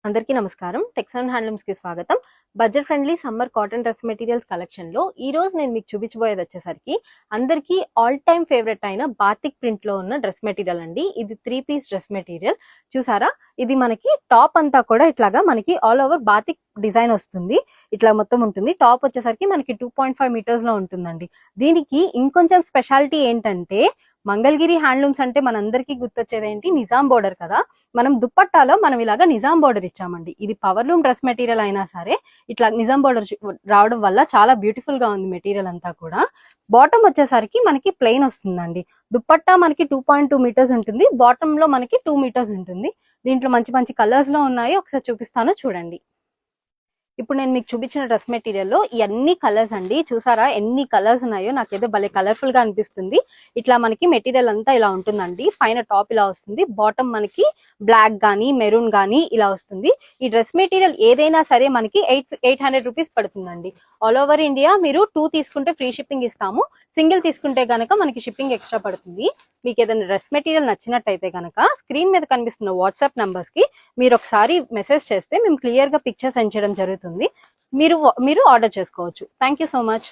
అందరికీ నమస్కారం. Tax and handlooms కి స్వాగతం. Budget friendly summer cotton dress materials collection లో ఈ రోజు నేను మీకు చూపించబోయేది వచ్చేసరికి అందరికీ ఆల్ టైమ్ ఫేవరెట్ అయిన బాతిక్ ప్రింట్ లో ఉన్న డ్రెస్ మెటీరియల్ అండి. ఇది 3 పీస్ డ్రెస్ మెటీరియల్. చూసారా, ఇది మనకి టాప్ అంతా కూడా ఇట్లాగా మనకి ఆల్ ఓవర్ బాతిక్ డిజైన్ వస్తుంది. ఇట్లా మొత్తం ఉంటుంది. టాప్ వచ్చేసరికి మనకి 2.5 మీటర్స్ లో ఉంటుందండి. దీనికి ఇంకొంచెం స్పెషాలిటీ ఏంటంటే, మంగళగిరి హ్యాండ్లూమ్స్ అంటే మనందరికీ గుర్తొచ్చేది ఏంటి, నిజాం బోర్డర్ కదా. మనం దుప్పట్టాలో మనం ఇలాగా నిజాం బోర్డర్ ఇచ్చామండి. ఇది పవర్లూమ్ డ్రెస్ మెటీరియల్ అయినా సరే ఇట్లా నిజాం బోర్డర్ రావడం వల్ల చాలా బ్యూటిఫుల్ గా ఉంది మెటీరియల్ అంతా కూడా. బాటమ్ వచ్చేసరికి మనకి ప్లెయిన్ వస్తుందండి. దుప్పట్టా మనకి 2.2 మీటర్స్ ఉంటుంది, బాటమ్ లో మనకి 2 మీటర్స్ ఉంటుంది. దీంట్లో మంచి మంచి కలర్స్ లో ఉన్నాయి, ఒకసారి చూపిస్తాను చూడండి. ఇప్పుడు నేను మీకు చూపించిన డ్రెస్ మెటీరియల్ లో ఇవన్నీ కలర్స్ అండి. చూసారా ఎన్ని కలర్స్ ఉన్నాయో, నాకేదో భలే కలర్ఫుల్ గా అనిపిస్తుంది. ఇట్లా మనకి మెటీరియల్ అంతా ఇలా ఉంటుందండి. పైన టాప్ ఇలా వస్తుంది, బాటమ్ మనకి బ్లాక్ గానీ మెరూన్ గానీ ఇలా వస్తుంది. ఈ డ్రెస్ మెటీరియల్ ఏదైనా సరే మనకి 800 రూపీస్ పడుతుందండి. ఆల్ ఓవర్ ఇండియా మీరు 2 తీసుకుంటే ఫ్రీ షిప్పింగ్ ఇస్తాము. సింగిల్ తీసుకుంటే గనక మనకి షిప్పింగ్ ఎక్స్ట్రా పడుతుంది. మీకు ఏదైనా డ్రెస్ మెటీరియల్ నచ్చినట్టయితే గనక స్క్రీన్ మీద కనిపిస్తున్న వాట్సాప్ నంబర్స్ కి మీరు ఒకసారి మెసేజ్ చేస్తే మేము క్లియర్ గా పిక్చర్ సెండ్ చేయడం జరుగుతుంది. మీరు ఆర్డర్ చేసుకోవచ్చు. Thank you so much.